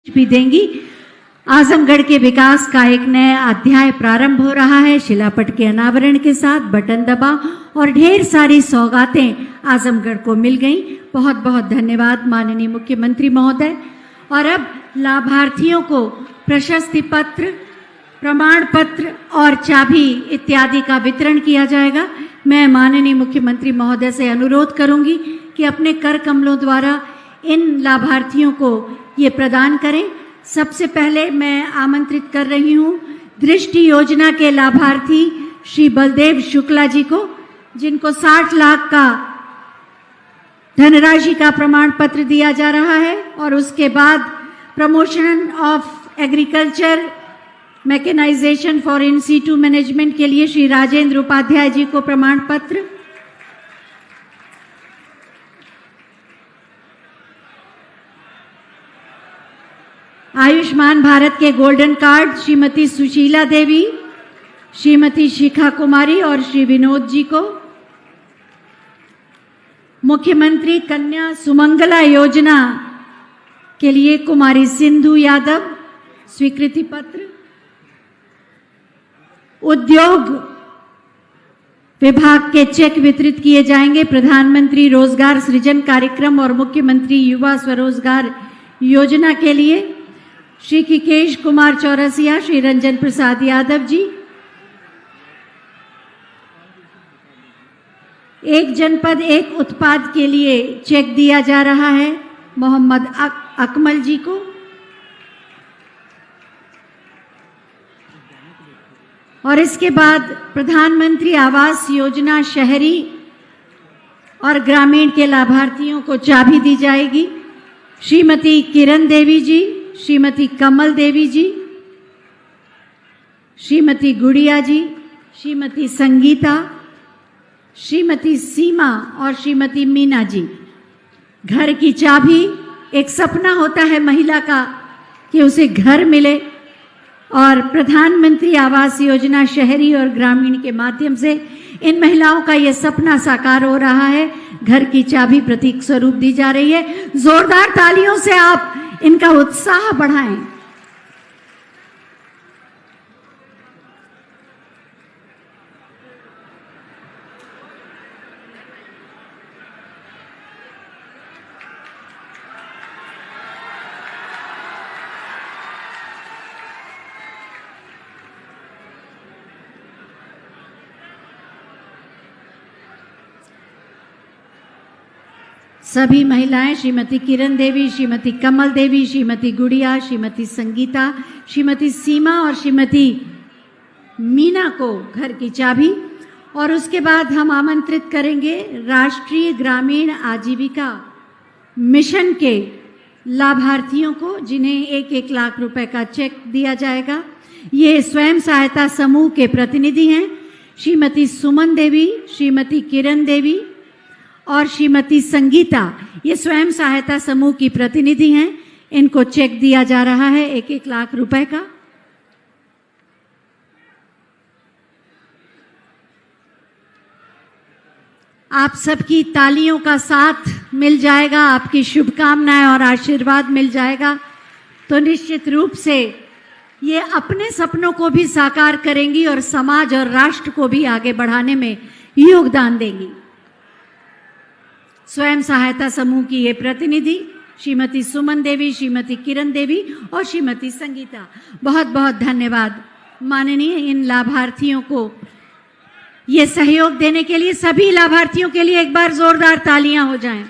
भी देंगी। आजमगढ़ के विकास का एक नया अध्याय प्रारंभ हो रहा है। शिलापट के अनावरण के साथ बटन दबा और ढेर सारी सौगातें आजमगढ़ को मिल गईं। बहुत बहुत धन्यवाद माननीय मुख्यमंत्री महोदय। और अब लाभार्थियों को प्रशस्ति पत्र, प्रमाण पत्र और चाबी इत्यादि का वितरण किया जाएगा। मैं माननीय मुख्यमंत्री महोदय से अनुरोध करूंगी कि अपने कर कमलों द्वारा इन लाभार्थियों को ये प्रदान करें। सबसे पहले मैं आमंत्रित कर रही हूं दृष्टि योजना के लाभार्थी श्री बलदेव शुक्ला जी को, जिनको 60 लाख का धनराशि का प्रमाण पत्र दिया जा रहा है। और उसके बाद promotion of agriculture mechanisation for in situ management के लिए श्री राजेंद्र उपाध्याय जी को प्रमाण पत्र। आयुष्मान भारत के गोल्डन कार्ड श्रीमती सुशीला देवी, श्रीमती शिखा कुमारी और श्री विनोद जी को। मुख्यमंत्री कन्या सुमंगला योजना के लिए कुमारी सिंधु यादव स्वीकृति पत्र। उद्योग विभाग के चेक वितरित किए जाएंगे। प्रधानमंत्री रोजगार सृजन कार्यक्रम और मुख्यमंत्री युवा स्वरोजगार योजना के लिए श्री किकेश कुमार चौरसिया, श्री रंजन प्रसाद यादव जी। एक जनपद एक उत्पाद के लिए चेक दिया जा रहा है मोहम्मद अकमल जी को। और इसके बाद प्रधानमंत्री आवास योजना शहरी और ग्रामीण के लाभार्थियों को चाबी दी जाएगी। श्रीमती किरण देवी जी, श्रीमती कमल देवी जी, श्रीमती गुड़िया जी, श्रीमती संगीता, श्रीमती सीमा और श्रीमती मीना जी। घर की चाबी, एक सपना होता है महिला का कि उसे घर मिले, और प्रधानमंत्री आवास योजना शहरी और ग्रामीण के माध्यम से इन महिलाओं का यह सपना साकार हो रहा है। घर की चाबी प्रतीक स्वरूप दी जा रही है। जोरदार तालियों से आप इनका उत्साह बढ़ाएं। सभी महिलाएं श्रीमती किरण देवी, श्रीमती कमल देवी, श्रीमती गुड़िया, श्रीमती संगीता, श्रीमती सीमा और श्रीमती मीना को घर की चाबी। और उसके बाद हम आमंत्रित करेंगे राष्ट्रीय ग्रामीण आजीविका मिशन के लाभार्थियों को, जिन्हें 1-1 लाख रुपए का चेक दिया जाएगा। ये स्वयं सहायता समूह के प्रतिनिधि हैं। श्रीमती सुमन देवी, श्रीमती किरण देवी और श्रीमती संगीता, ये स्वयं सहायता समूह की प्रतिनिधि हैं। इनको चेक दिया जा रहा है 1-1 लाख रुपए का। आप सबकी तालियों का साथ मिल जाएगा, आपकी शुभकामनाएं और आशीर्वाद मिल जाएगा तो निश्चित रूप से ये अपने सपनों को भी साकार करेंगी और समाज और राष्ट्र को भी आगे बढ़ाने में योगदान देंगी। स्वयं सहायता समूह की ये प्रतिनिधि श्रीमती सुमन देवी, श्रीमती किरण देवी और श्रीमती संगीता, बहुत बहुत धन्यवाद माननीय इन लाभार्थियों को ये सहयोग देने के लिए। सभी लाभार्थियों के लिए एक बार जोरदार तालियां हो जाएं।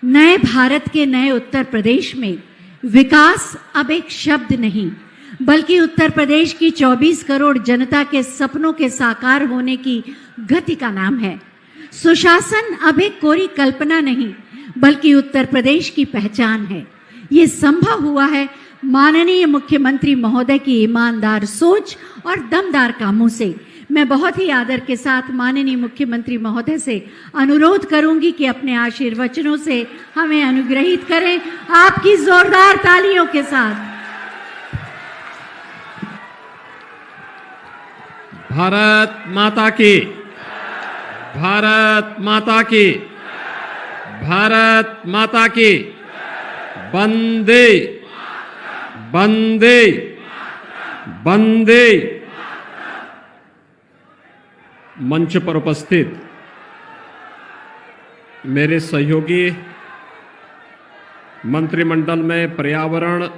नए भारत के नए उत्तर प्रदेश में विकास अब एक शब्द नहीं, बल्कि उत्तर प्रदेश की 24 करोड़ जनता के सपनों के साकार होने की गति का नाम है। सुशासन अब एक कोरी कल्पना नहीं, बल्कि उत्तर प्रदेश की पहचान है। ये संभव हुआ है माननीय मुख्यमंत्री महोदय की ईमानदार सोच और दमदार कामों से। मैं बहुत ही आदर के साथ माननीय मुख्यमंत्री महोदय से अनुरोध करूंगी कि अपने आशीर्वचनों से हमें अनुग्रहित करें, आपकी जोरदार तालियों के साथ। भारत माता की, भारत माता की, भारत माता की। वंदे वंदे वंदे। मंच पर उपस्थित मेरे सहयोगी, मंत्रिमंडल में पर्यावरण,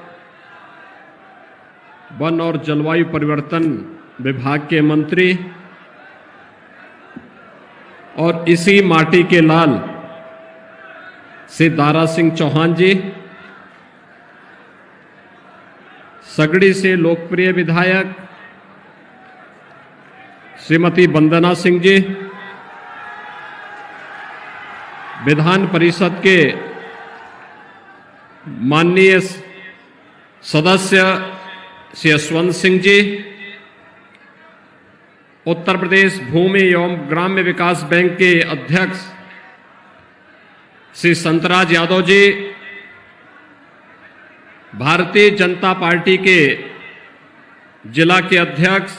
वन और जलवायु परिवर्तन विभाग के मंत्री और इसी माटी के लाल श्री दारा सिंह चौहान जी, सगड़ी से लोकप्रिय विधायक श्रीमती वंदना सिंह जी, विधान परिषद के माननीय सदस्य श्री यशवंत सिंह जी, उत्तर प्रदेश भूमि एवं ग्राम्य विकास बैंक के अध्यक्ष श्री संतराज यादव जी, भारतीय जनता पार्टी के जिला के अध्यक्ष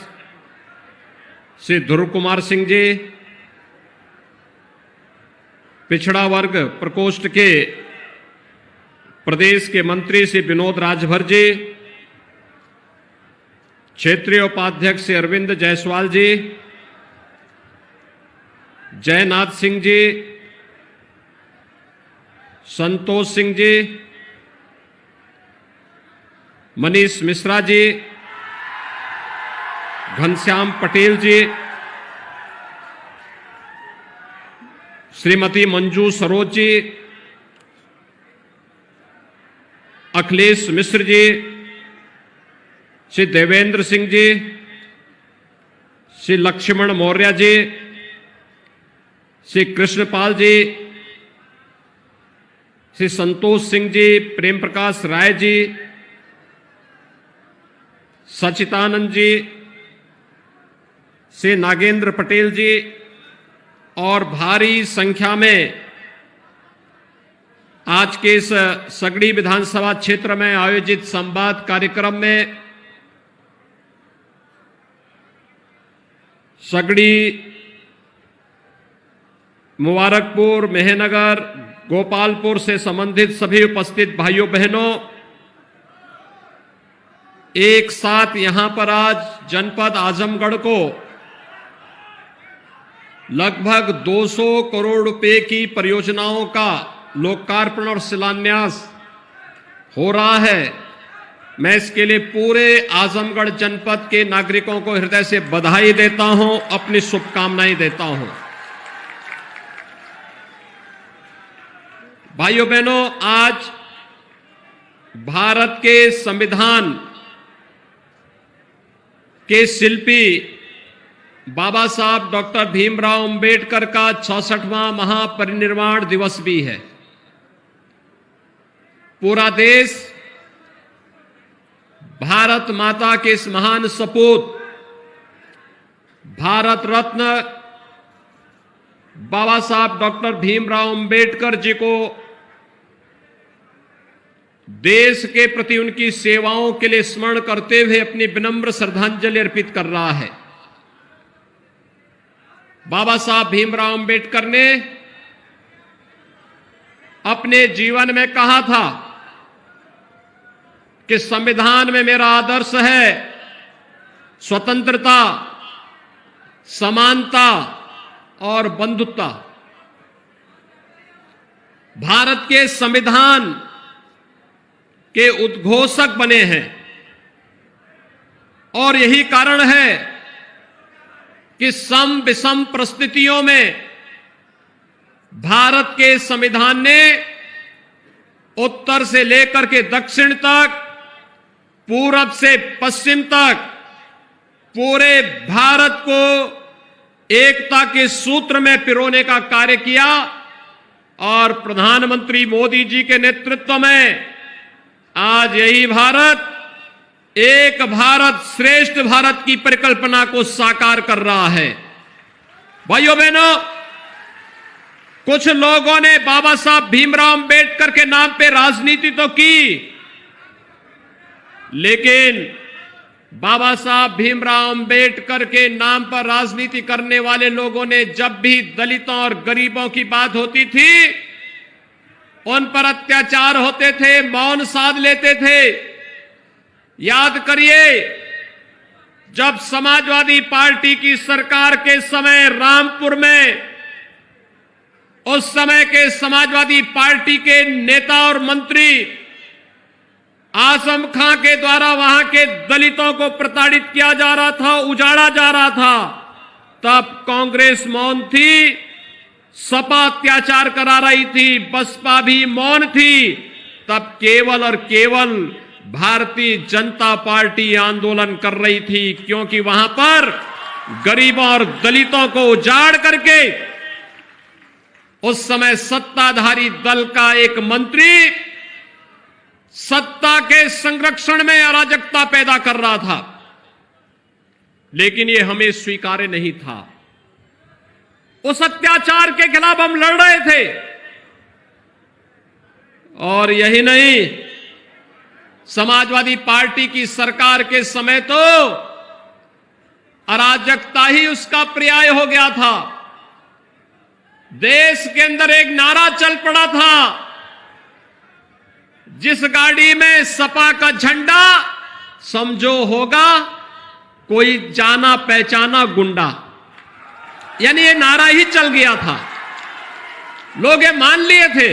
श्री ध्रुव कुमार सिंह जी, पिछड़ा वर्ग प्रकोष्ठ के प्रदेश के मंत्री श्री विनोद राजभर जी, क्षेत्रीय उपाध्यक्ष श्री अरविंद जायसवाल जी, जयनाथ सिंह जी, संतोष सिंह जी, मनीष मिश्रा जी, घनश्याम पटेल जी, श्रीमती मंजू सरोज जी, अखिलेश मिश्र जी, श्री देवेंद्र सिंह जी, श्री लक्ष्मण मौर्य जी, श्री कृष्णपाल जी, श्री संतोष सिंह जी, प्रेम प्रकाश राय जी, सचितानंद जी, श्री नागेंद्र पटेल जी और भारी संख्या में आज के इस सगड़ी विधानसभा क्षेत्र में आयोजित संवाद कार्यक्रम में सगड़ी, मुबारकपुर, मेहनगर, गोपालपुर से संबंधित सभी उपस्थित भाइयों बहनों, एक साथ यहां पर आज जनपद आजमगढ़ को लगभग 200 करोड़ रुपए की परियोजनाओं का लोकार्पण और शिलान्यास हो रहा है। मैं इसके लिए पूरे आजमगढ़ जनपद के नागरिकों को हृदय से बधाई देता हूं, अपनी शुभकामनाएं देता हूं। भाइयों बहनों, आज भारत के संविधान के शिल्पी बाबा साहब डॉक्टर भीमराव अंबेडकर का 66वां महापरिनिर्वाण दिवस भी है। पूरा देश भारत माता के इस महान सपूत भारत रत्न बाबा साहब डॉक्टर भीमराव अंबेडकर जी को देश के प्रति उनकी सेवाओं के लिए स्मरण करते हुए अपनी विनम्र श्रद्धांजलि अर्पित कर रहा है। बाबा साहब भीमराव अंबेडकर ने अपने जीवन में कहा था कि संविधान में मेरा आदर्श है स्वतंत्रता, समानता और बंधुत्व। भारत के संविधान के उद्घोषक बने हैं और यही कारण है कि सम विषम परिस्थितियों में भारत के संविधान ने उत्तर से लेकर के दक्षिण तक, पूरब से पश्चिम तक पूरे भारत को एकता के सूत्र में पिरोने का कार्य किया और प्रधानमंत्री मोदी जी के नेतृत्व में आज यही भारत एक भारत श्रेष्ठ भारत की परिकल्पना को साकार कर रहा है। भाइयों बहनों, कुछ लोगों ने बाबा साहब भीमराव अंबेडकर के नाम पे राजनीति तो की, लेकिन बाबा साहब भीमराव अंबेडकर के नाम पर राजनीति करने वाले लोगों ने जब भी दलितों और गरीबों की बात होती थी उन पर अत्याचार होते थे, मौन साध लेते थे। याद करिए, जब समाजवादी पार्टी की सरकार के समय रामपुर में उस समय के समाजवादी पार्टी के नेता और मंत्री आजम खां के द्वारा वहां के दलितों को प्रताड़ित किया जा रहा था, उजाड़ा जा रहा था, तब कांग्रेस मौन थी, सपा अत्याचार करा रही थी, बसपा भी मौन थी। तब केवल और केवल भारतीय जनता पार्टी आंदोलन कर रही थी, क्योंकि वहां पर गरीबों और दलितों को उजाड़ करके उस समय सत्ताधारी दल का एक मंत्री सत्ता के संरक्षण में अराजकता पैदा कर रहा था, लेकिन यह हमें स्वीकार्य नहीं था। उस अत्याचार के खिलाफ हम लड़ रहे थे। और यही नहीं, समाजवादी पार्टी की सरकार के समय तो अराजकता ही उसका पर्याय हो गया था। देश के अंदर एक नारा चल पड़ा था, जिस गाड़ी में सपा का झंडा समझो होगा कोई जाना पहचाना गुंडा, यानी ये नारा ही चल गया था, लोग ये मान लिए थे।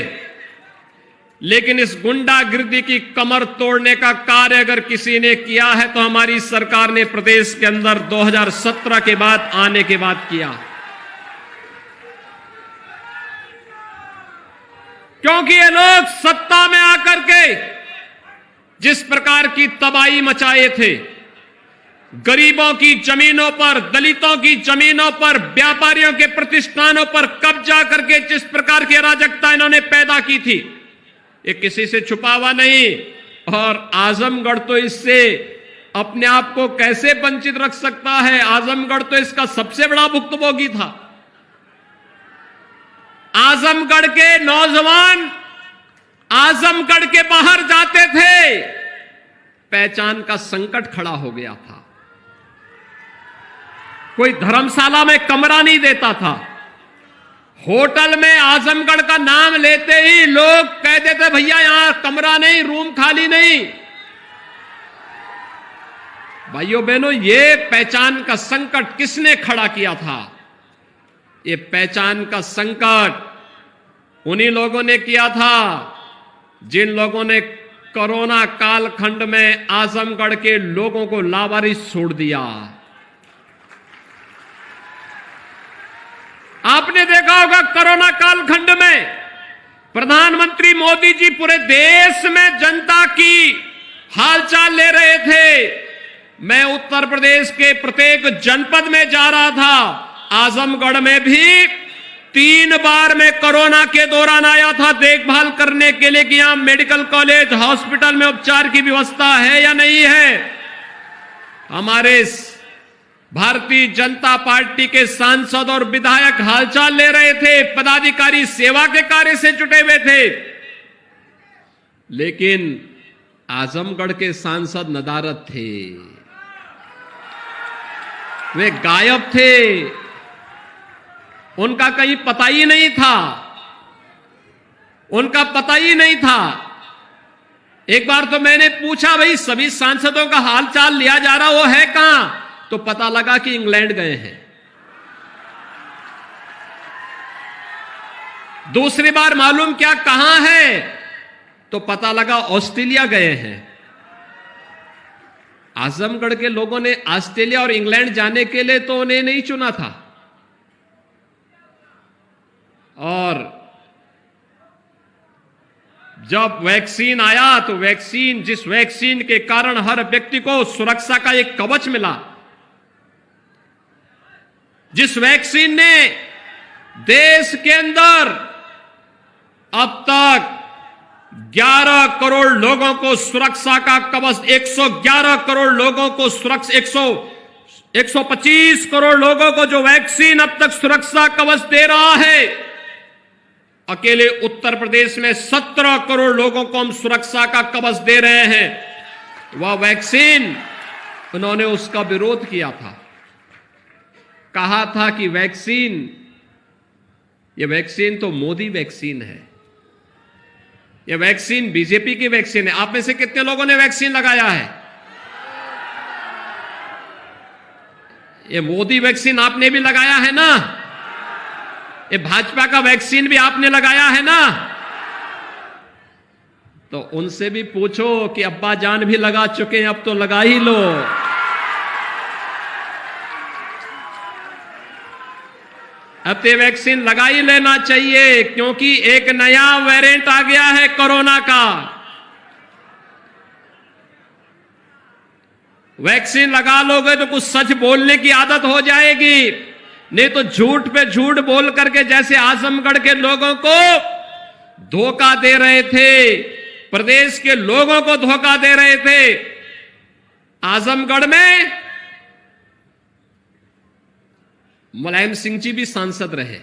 लेकिन इस गुंडागिर्दी की कमर तोड़ने का कार्य अगर किसी ने किया है तो हमारी सरकार ने प्रदेश के अंदर 2017 के बाद आने के बाद किया। क्योंकि ये लोग सत्ता में आकर के जिस प्रकार की तबाही मचाए थे, गरीबों की जमीनों पर, दलितों की जमीनों पर, व्यापारियों के प्रतिष्ठानों पर कब्जा करके जिस प्रकार की अराजकता इन्होंने पैदा की थी, ये किसी से छुपा हुआ नहीं। और आजमगढ़ तो इससे अपने आप को कैसे वंचित रख सकता है? आजमगढ़ तो इसका सबसे बड़ा भुक्तभोगी था। आजमगढ़ के नौजवान आजमगढ़ के बाहर जाते थे, पहचान का संकट खड़ा हो गया था। कोई धर्मशाला में कमरा नहीं देता था, होटल में आजमगढ़ का नाम लेते ही लोग कह देते भैया यहां कमरा नहीं, रूम खाली नहीं। भाइयों बहनों, ये पहचान का संकट किसने खड़ा किया था? ये पहचान का संकट उन्हीं लोगों ने किया था जिन लोगों ने कोरोना कालखंड में आजमगढ़ के लोगों को लावारिस छोड़ दिया। आपने देखा होगा कोरोना कालखंड में प्रधानमंत्री मोदी जी पूरे देश में जनता की हालचाल ले रहे थे। मैं उत्तर प्रदेश के प्रत्येक जनपद में जा रहा था, आजमगढ़ में भी 3 बार मैं कोरोना के दौरान आया था देखभाल करने के लिए कि यहां मेडिकल कॉलेज, हॉस्पिटल में उपचार की व्यवस्था है या नहीं है। हमारे भारतीय जनता पार्टी के सांसद और विधायक हालचाल ले रहे थे, पदाधिकारी सेवा के कार्य से जुटे हुए थे। लेकिन आजमगढ़ के सांसद नदारद थे, वे गायब थे, उनका कहीं पता ही नहीं था, उनका पता ही नहीं था। एक बार तो मैंने पूछा, भाई सभी सांसदों का हालचाल लिया जा रहा, वो है कहां? तो पता लगा कि इंग्लैंड गए हैं। दूसरी बार मालूम क्या कहां है, तो पता लगा ऑस्ट्रेलिया गए हैं। आजमगढ़ के लोगों ने ऑस्ट्रेलिया और इंग्लैंड जाने के लिए तो उन्हें नहीं चुना था। और जब वैक्सीन आया तो जिस वैक्सीन के कारण हर व्यक्ति को सुरक्षा का एक कवच मिला, जिस वैक्सीन ने देश के अंदर अब तक 11 करोड़ लोगों को सुरक्षा का कवच, 111 करोड़ लोगों को सुरक्षा, 125 करोड़ लोगों को जो वैक्सीन अब तक सुरक्षा कवच दे रहा है, अकेले उत्तर प्रदेश में 17 करोड़ लोगों को हम सुरक्षा का कवच दे रहे हैं। वह वैक्सीन, उन्होंने उसका विरोध किया था, कहा था कि ये वैक्सीन तो मोदी वैक्सीन है, ये वैक्सीन बीजेपी की वैक्सीन है। आप में से कितने लोगों ने वैक्सीन लगाया है? ये मोदी वैक्सीन आपने भी लगाया है ना? ये भाजपा का वैक्सीन भी आपने लगाया है ना? तो उनसे भी पूछो कि अब्बा जान भी लगा चुके हैं, अब तो लगा ही लो। अब ये वैक्सीन लगा ही लेना चाहिए, क्योंकि एक नया वेरिएंट आ गया है कोरोना का। वैक्सीन लगा लोगे तो कुछ सच बोलने की आदत हो जाएगी, नहीं तो झूठ पे झूठ बोल करके, जैसे आजमगढ़ के लोगों को धोखा दे रहे थे, प्रदेश के लोगों को धोखा दे रहे थे। आजमगढ़ में मुलायम सिंह जी भी सांसद रहे,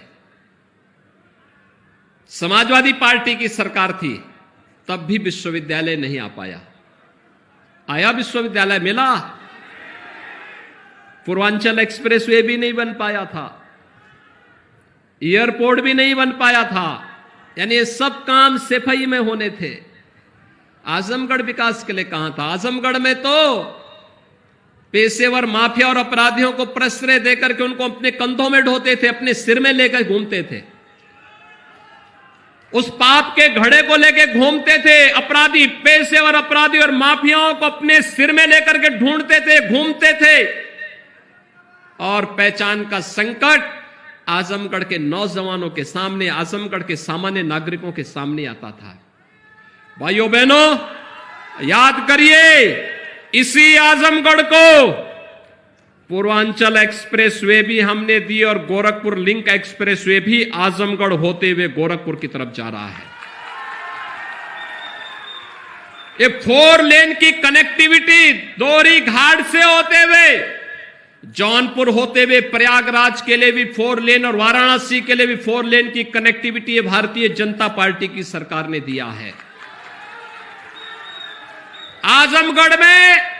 समाजवादी पार्टी की सरकार थी, तब भी विश्वविद्यालय नहीं आ पाया। आया विश्वविद्यालय, मिला। पूर्वांचल एक्सप्रेसवे भी नहीं बन पाया था, एयरपोर्ट भी नहीं बन पाया था, यानी ये सब काम सफाई में होने थे। आजमगढ़ विकास के लिए कहां था? आजमगढ़ में तो पेशेवर माफिया और अपराधियों को प्रश्रय देकर के उनको अपने कंधों में ढोते थे, अपने सिर में लेकर घूमते थे, उस पाप के घड़े को लेकर घूमते थे। अपराधी, पेशेवर अपराधी और माफियाओं को अपने सिर में लेकर के ढूंढते थे, घूमते थे। और पहचान का संकट आजमगढ़ के नौजवानों के सामने, आजमगढ़ के सामान्य नागरिकों के सामने आता था। भाइयों बहनों, याद करिए, इसी आजमगढ़ को पूर्वांचल एक्सप्रेसवे भी हमने दी और गोरखपुर लिंक एक्सप्रेसवे भी आजमगढ़ होते हुए गोरखपुर की तरफ जा रहा है। ये 4 लेन की कनेक्टिविटी दोहरी घाट से होते हुए, जौनपुर होते हुए प्रयागराज के लिए भी 4 लेन और वाराणसी के लिए भी 4 लेन की कनेक्टिविटी भारतीय जनता पार्टी की सरकार ने दिया है। आजमगढ़ में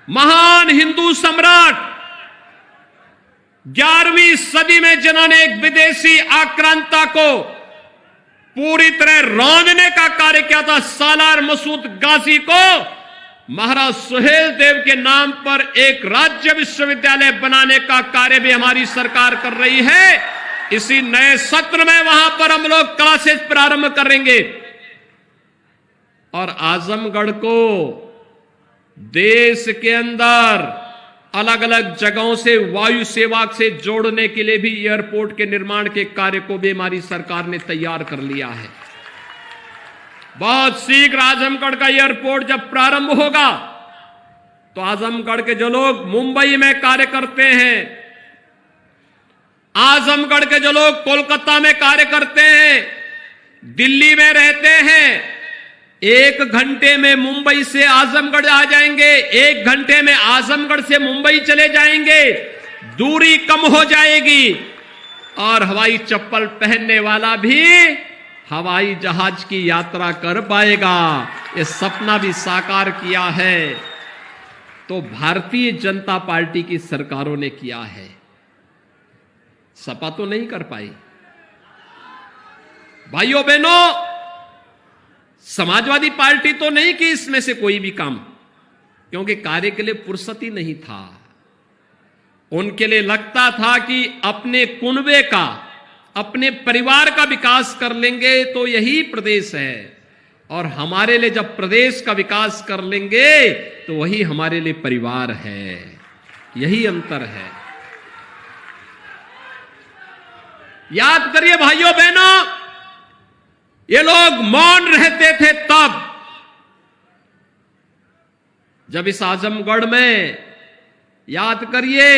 महान हिंदू सम्राट 11वीं सदी में जिन्होंने एक विदेशी आक्रांता को पूरी तरह रौंदने का कार्य किया था, सालार मसूद गाजी को महाराज सुहेल देव के नाम पर एक राज्य विश्वविद्यालय बनाने का कार्य भी हमारी सरकार कर रही है। इसी नए सत्र में वहां पर हम लोग क्लासेस प्रारंभ करेंगे। और आजमगढ़ को देश के अंदर अलग अलग जगहों से वायु सेवा से जोड़ने के लिए भी एयरपोर्ट के निर्माण के कार्य को भी हमारी सरकार ने तैयार कर लिया है। बहुत शीघ्र आजमगढ़ का एयरपोर्ट जब प्रारंभ होगा तो आजमगढ़ के जो लोग मुंबई में कार्य करते हैं, आजमगढ़ के जो लोग कोलकाता में कार्य करते हैं, दिल्ली में रहते हैं, 1 घंटे में मुंबई से आजमगढ़ आ जाएंगे, 1 घंटे में आजमगढ़ से मुंबई चले जाएंगे, दूरी कम हो जाएगी और हवाई चप्पल पहनने वाला भी हवाई जहाज की यात्रा कर पाएगा। ये सपना भी साकार किया है तो भारतीय जनता पार्टी की सरकारों ने किया है, सपा तो नहीं कर पाई। भाइयों बहनों, समाजवादी पार्टी तो नहीं की इसमें से कोई भी काम, क्योंकि कार्य के लिए फुर्सत ही नहीं था। उनके लिए लगता था कि अपने कुनबे का, अपने परिवार का विकास कर लेंगे तो यही प्रदेश है, और हमारे लिए जब प्रदेश का विकास कर लेंगे तो वही हमारे लिए परिवार है। यही अंतर है। याद करिए भाइयों बहनों, ये लोग मौन रहते थे तब जब इस आजमगढ़ में, याद करिए,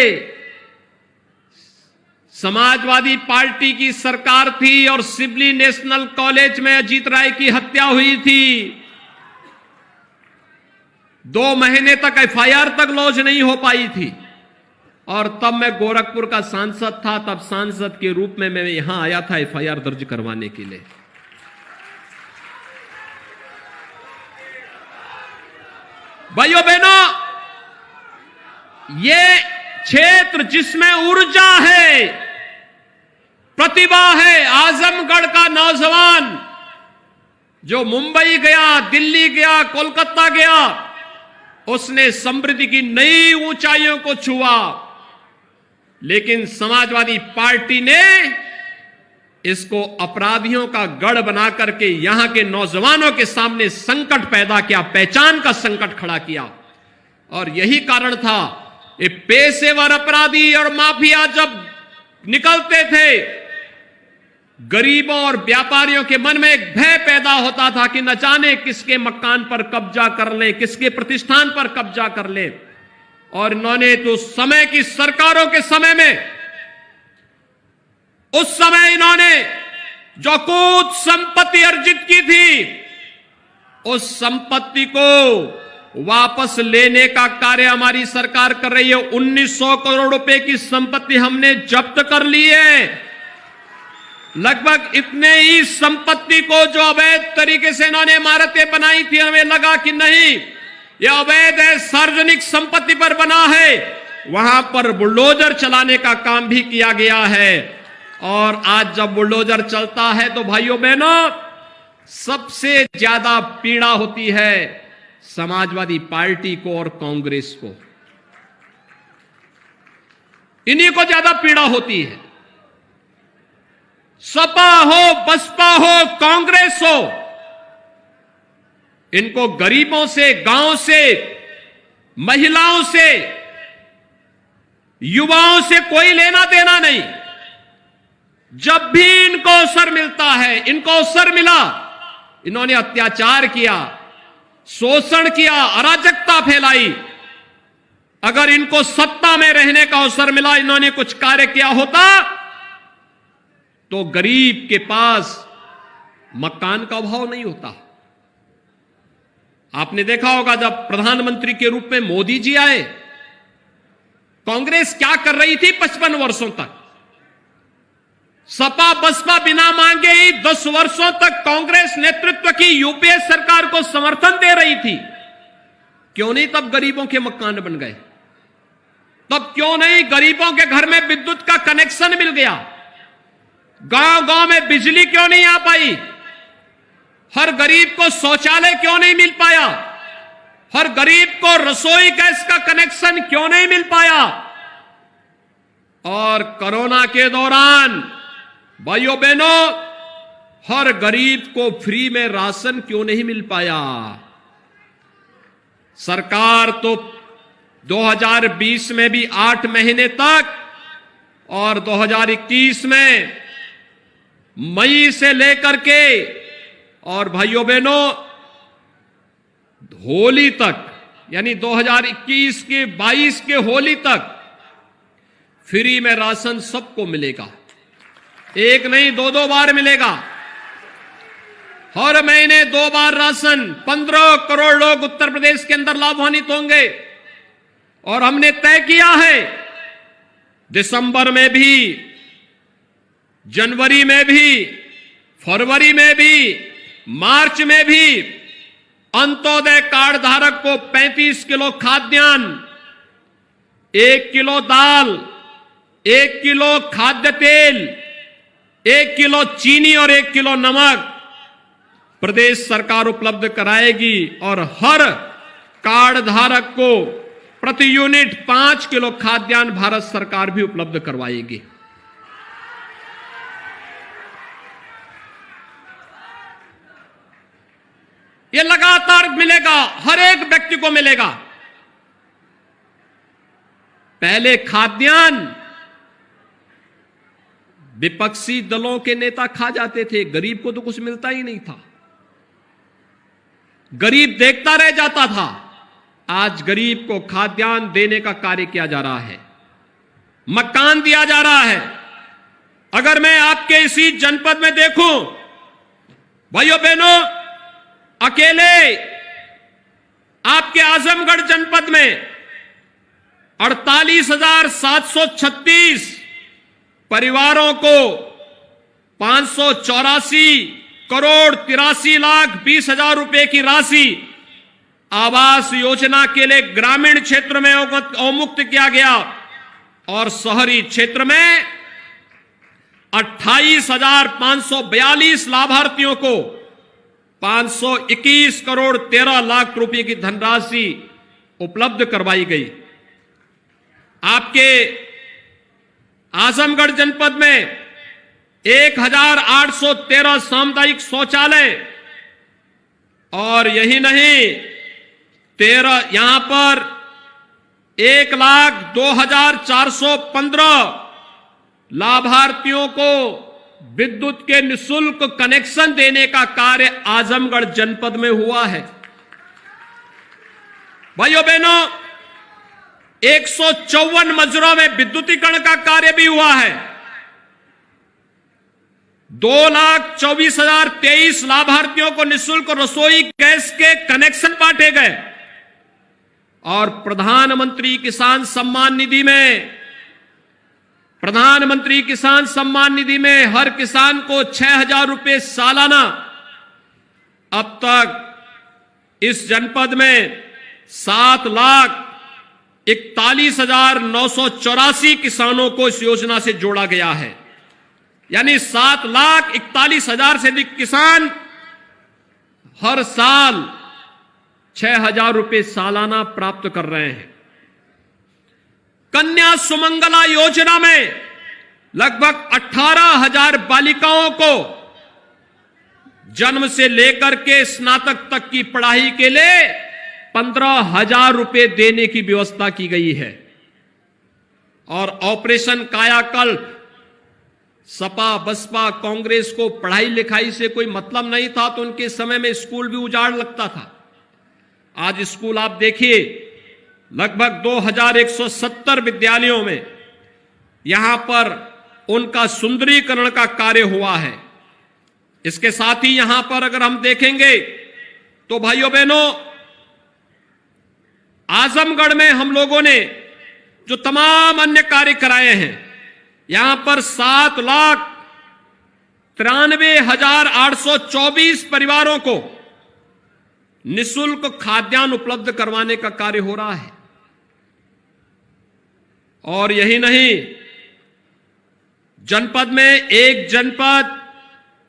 समाजवादी पार्टी की सरकार थी और सिबली नेशनल कॉलेज में अजीत राय की हत्या हुई थी। 2 महीने तक एफआईआर तक लॉन्च नहीं हो पाई थी, और तब मैं गोरखपुर का सांसद था। तब सांसद के रूप में मैं यहां आया था एफआईआर दर्ज करवाने के लिए। भाइयों बहनों, ये क्षेत्र जिसमें ऊर्जा है, प्रतिभा है, आजमगढ़ का नौजवान जो मुंबई गया, दिल्ली गया, कोलकाता गया, उसने समृद्धि की नई ऊंचाइयों को छुआ। लेकिन समाजवादी पार्टी ने इसको अपराधियों का गढ़ बना करके यहां के नौजवानों के सामने संकट पैदा किया, पहचान का संकट खड़ा किया। और यही कारण था, ये पेशेवर अपराधी और माफिया जब निकलते थे, गरीबों और व्यापारियों के मन में एक भय पैदा होता था कि न जाने किसके मकान पर कब्जा कर ले, किसके प्रतिष्ठान पर कब्जा कर ले। और इन्होंने तो समय की सरकारों के समय में, उस समय इन्होंने जो कुछ संपत्ति अर्जित की थी, उस संपत्ति को वापस लेने का कार्य हमारी सरकार कर रही है। 1900 करोड़ रुपए की संपत्ति हमने जब्त कर ली है। लगभग इतने ही संपत्ति को जो अवैध तरीके से इन्होंने इमारतें बनाई थी, हमें लगा कि नहीं यह अवैध है, सार्वजनिक संपत्ति पर बना है, वहां पर बुलडोजर चलाने का काम भी किया गया है। और आज जब बुलडोजर चलता है तो भाइयों बहनों, सबसे ज्यादा पीड़ा होती है समाजवादी पार्टी को और कांग्रेस को। इन्हीं को ज्यादा पीड़ा होती है। सपा हो, बसपा हो, कांग्रेस हो, इनको गरीबों से, गांव से, महिलाओं से, युवाओं से कोई लेना देना नहीं। जब भी इनको अवसर मिलता है, इनको अवसर मिला, इन्होंने अत्याचार किया, शोषण किया, अराजकता फैलाई। अगर इनको सत्ता में रहने का अवसर मिला, इन्होंने कुछ कार्य किया होता, तो गरीब के पास मकान का अभाव नहीं होता। आपने देखा होगा जब प्रधानमंत्री के रूप में मोदी जी आए, कांग्रेस क्या कर रही थी 55 वर्षों तक। सपा बसपा बिना मांगे ही 10 वर्षों तक कांग्रेस नेतृत्व की यूपीए सरकार को समर्थन दे रही थी। क्यों नहीं तब गरीबों के मकान बन गए? तब क्यों नहीं गरीबों के घर में विद्युत का कनेक्शन मिल गया? गांव गांव में बिजली क्यों नहीं आ पाई? हर गरीब को शौचालय क्यों नहीं मिल पाया? हर गरीब को रसोई गैस का कनेक्शन क्यों नहीं मिल पाया? और कोरोना के दौरान भाइयों बहनों, हर गरीब को फ्री में राशन क्यों नहीं मिल पाया? सरकार तो 2020 में भी 8 महीने तक और 2021 में मई से लेकर के और भाइयों बहनों होली तक, यानी 2021 के 22 के होली तक फ्री में राशन सबको मिलेगा। एक नहीं, 2 बार मिलेगा। हर महीने 2 बार राशन। 15 करोड़ लोग उत्तर प्रदेश के अंदर लाभान्वित होंगे। और हमने तय किया है दिसंबर में भी, जनवरी में भी, फरवरी में भी, मार्च में भी अंत्योदय कार्ड धारक को 35 किलो खाद्यान्न, 1 किलो दाल, 1 किलो खाद्य तेल, 1 किलो चीनी और 1 किलो नमक प्रदेश सरकार उपलब्ध कराएगी। और हर कार्ड धारक को प्रति यूनिट 5 किलो खाद्यान्न भारत सरकार भी उपलब्ध करवाएगी। ये लगातार मिलेगा, हर एक व्यक्ति को मिलेगा। पहले खाद्यान्न विपक्षी दलों के नेता खा जाते थे, गरीब को तो कुछ मिलता ही नहीं था, गरीब देखता रह जाता था। आज गरीब को खाद्यान्न देने का कार्य किया जा रहा है, मकान दिया जा रहा है। अगर मैं आपके इसी जनपद में देखूं भाइयों बहनों, अकेले आपके आजमगढ़ जनपद में 48,736 परिवारों को 584 करोड़ 83 लाख 20 हजार रुपए की राशि आवास योजना के लिए ग्रामीण क्षेत्र में अवमुक्त किया गया। और शहरी क्षेत्र में 28,542 लाभार्थियों को 521 करोड़ 13 लाख रुपए की धनराशि उपलब्ध करवाई गई। आपके आजमगढ़ जनपद में 1813 सामुदायिक शौचालय, और यही नहीं 13 यहां पर 1,02,415 लाभार्थियों को विद्युत के निःशुल्क कनेक्शन देने का कार्य आजमगढ़ जनपद में हुआ है। भाइयों बहनों, 154 मजरों में विद्युतीकरण का कार्य भी हुआ है। 2,24,023 लाभार्थियों को निःशुल्क रसोई गैस के कनेक्शन बांटे गए, और प्रधानमंत्री किसान सम्मान निधि में हर किसान को 6,000 रुपए सालाना। अब तक इस जनपद में 7,41,984 किसानों को इस योजना से जोड़ा गया है। यानी 7,41,000 से अधिक किसान हर साल 6,000 रुपए सालाना प्राप्त कर रहे हैं। कन्या सुमंगला योजना में लगभग 18,000 बालिकाओं को जन्म से लेकर के स्नातक तक की पढ़ाई के लिए 15,000 रुपए देने की व्यवस्था की गई है। और ऑपरेशन कायाकल्प, सपा बसपा कांग्रेस को पढ़ाई लिखाई से कोई मतलब नहीं था, तो उनके समय में स्कूल भी उजाड़ लगता था। आज स्कूल आप देखिए, लगभग 2,170 विद्यालयों में यहां पर उनका सुंदरीकरण का कार्य हुआ है। इसके साथ ही यहां पर अगर हम देखेंगे तो भाइयों बहनों, आजमगढ़ में हम लोगों ने जो तमाम अन्य कार्य कराए हैं, यहां पर 7,93,824 परिवारों को निःशुल्क खाद्यान्न उपलब्ध करवाने का कार्य हो रहा है। और यही नहीं, जनपद में एक जनपद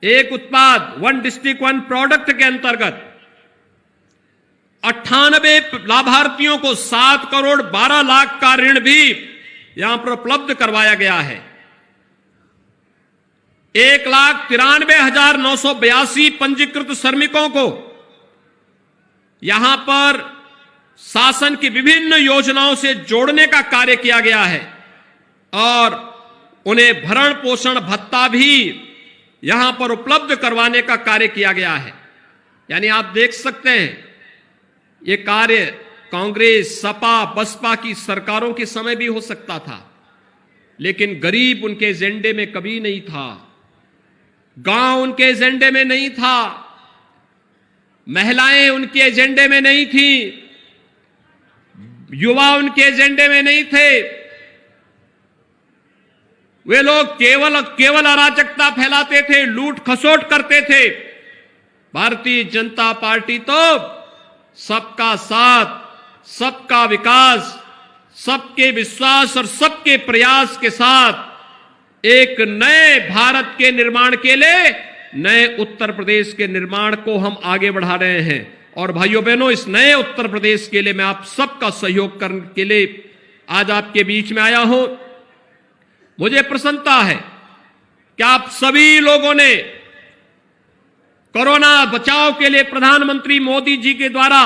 एक उत्पाद, वन डिस्ट्रिक्ट वन प्रोडक्ट के अंतर्गत 98 लाभार्थियों को 7 करोड़ 12 लाख का ऋण भी यहां पर उपलब्ध करवाया गया है। 1,93,982 पंजीकृत श्रमिकों को यहां पर शासन की विभिन्न योजनाओं से जोड़ने का कार्य किया गया है, और उन्हें भरण पोषण भत्ता भी यहां पर उपलब्ध करवाने का कार्य किया गया है। यानी आप देख सकते हैं, ये कार्य कांग्रेस, सपा, बसपा की सरकारों के समय भी हो सकता था, लेकिन गरीब उनके एजेंडे में कभी नहीं था, गांव उनके एजेंडे में नहीं था, महिलाएं उनके एजेंडे में नहीं थी, युवा उनके एजेंडे में नहीं थे। वे लोग केवल अराजकता फैलाते थे, लूट खसोट करते थे। भारतीय जनता पार्टी तो सबका साथ, सबका विकास, सबके विश्वास और सबके प्रयास के साथ एक नए भारत के निर्माण के लिए, नए उत्तर प्रदेश के निर्माण को हम आगे बढ़ा रहे हैं। और भाइयों बहनों, इस नए उत्तर प्रदेश के लिए मैं आप सबका सहयोग करने के लिए आज आपके बीच में आया हूं। मुझे प्रसन्नता है कि आप सभी लोगों ने कोरोना बचाव के लिए प्रधानमंत्री मोदी जी के द्वारा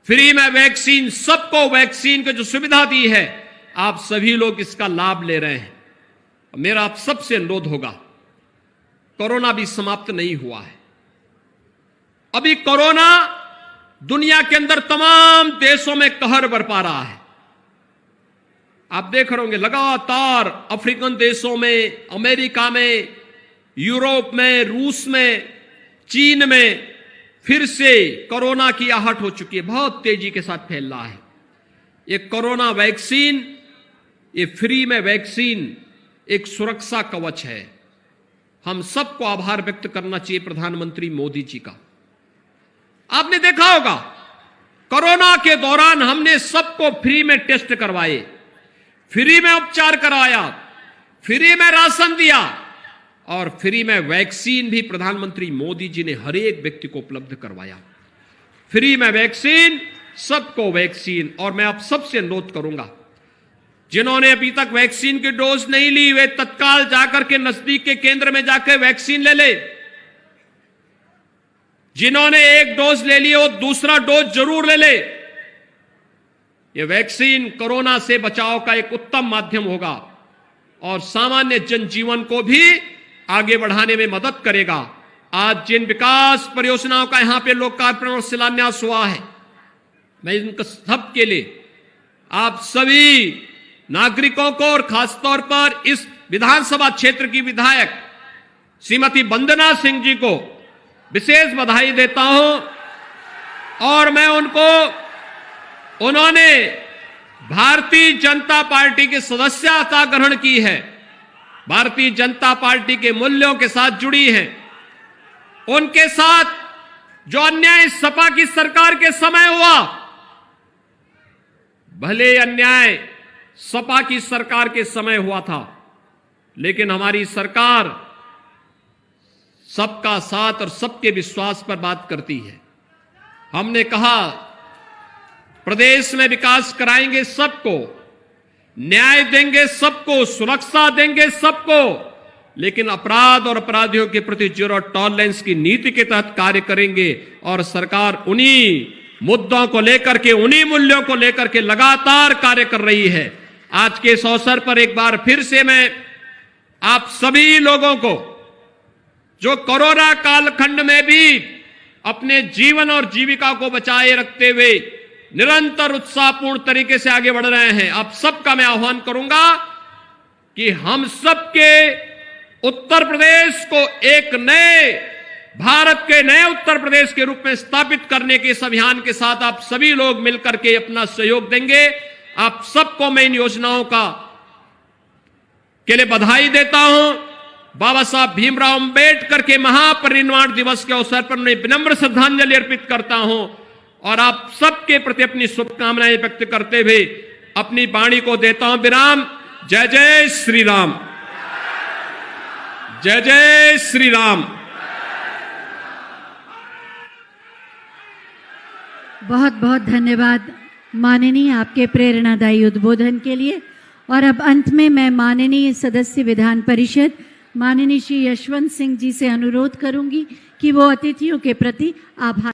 फ्री में वैक्सीन, सबको वैक्सीन की जो सुविधा दी है, आप सभी लोग इसका लाभ ले रहे हैं। मेरा आप सबसे अनुरोध होगा, कोरोना भी समाप्त नहीं हुआ है। अभी कोरोना दुनिया के अंदर तमाम देशों में कहर बरपा रहा है। आप देख रहे होंगे लगातार अफ्रीकन देशों में, अमेरिका में, यूरोप में, रूस में, चीन में फिर से कोरोना की आहट हो चुकी है, बहुत तेजी के साथ फैल रहा है। ये कोरोना वैक्सीन, ये फ्री में वैक्सीन एक सुरक्षा कवच है। हम सबको आभार व्यक्त करना चाहिए प्रधानमंत्री मोदी जी का। आपने देखा होगा, कोरोना के दौरान हमने सबको फ्री में टेस्ट करवाए, फ्री में उपचार कराया, फ्री में राशन दिया, और फ्री में वैक्सीन भी प्रधानमंत्री मोदी जी ने हर एक व्यक्ति को उपलब्ध करवाया। फ्री में वैक्सीन, सबको वैक्सीन। और मैं आप सबसे अनुरोध करूंगा, जिन्होंने अभी तक वैक्सीन की डोज नहीं ली, वे तत्काल जाकर के नजदीक के केंद्र में जाकर वैक्सीन ले ले। जिन्होंने एक डोज ले ली वो दूसरा डोज जरूर ले ले। ये वैक्सीन कोरोना से बचाव का एक उत्तम माध्यम होगा और सामान्य जनजीवन को भी आगे बढ़ाने में मदद करेगा। आज जिन विकास परियोजनाओं का यहां पे लोकार्पण और शिलान्यास हुआ है, मैं इनका सबके लिए आप सभी नागरिकों को और खासतौर पर इस विधानसभा क्षेत्र की विधायक श्रीमती वंदना सिंह जी को विशेष बधाई देता हूं। और मैं उन्होंने भारतीय जनता पार्टी की सदस्यता ग्रहण की है, भारतीय जनता पार्टी के मूल्यों के साथ जुड़ी हैं। उनके साथ जो अन्याय सपा की सरकार के समय हुआ, भले अन्याय सपा की सरकार के समय हुआ था, लेकिन हमारी सरकार सबका साथ और सबके विश्वास पर बात करती है। हमने कहा प्रदेश में विकास कराएंगे सबको, न्याय देंगे सबको, सुरक्षा देंगे सबको, लेकिन अपराध और अपराधियों के प्रति जीरो टॉलरेंस की नीति के तहत कार्य करेंगे। और सरकार उन्हीं मुद्दों को लेकर के, उन्हीं मूल्यों को लेकर के लगातार कार्य कर रही है। आज के इस अवसर पर एक बार फिर से मैं आप सभी लोगों को, जो कोरोना कालखंड में भी अपने जीवन और जीविका को बचाए रखते हुए निरंतर उत्साहपूर्ण तरीके से आगे बढ़ रहे हैं, आप सबका मैं आह्वान करूंगा कि हम सबके उत्तर प्रदेश को एक नए भारत के नए उत्तर प्रदेश के रूप में स्थापित करने के इस अभियान के साथ आप सभी लोग मिलकर के अपना सहयोग देंगे। आप सबको मैं इन योजनाओं के लिए बधाई देता हूं। बाबा साहब भीमराव अंबेडकर के महापरिनिर्वाण दिवस के अवसर पर उन्हें विनम्र श्रद्धांजलि अर्पित करता हूं और आप सबके प्रति अपनी शुभकामनाएं व्यक्त करते हुए अपनी वाणी को देता हूं विराम। जय जय श्री राम, जय जय श्री राम। बहुत बहुत धन्यवाद माननीय आपके प्रेरणादायी उद्बोधन के लिए। और अब अंत में मैं माननीय सदस्य विधान परिषद माननीय श्री यशवंत सिंह जी से अनुरोध करूंगी कि वो अतिथियों के प्रति आभार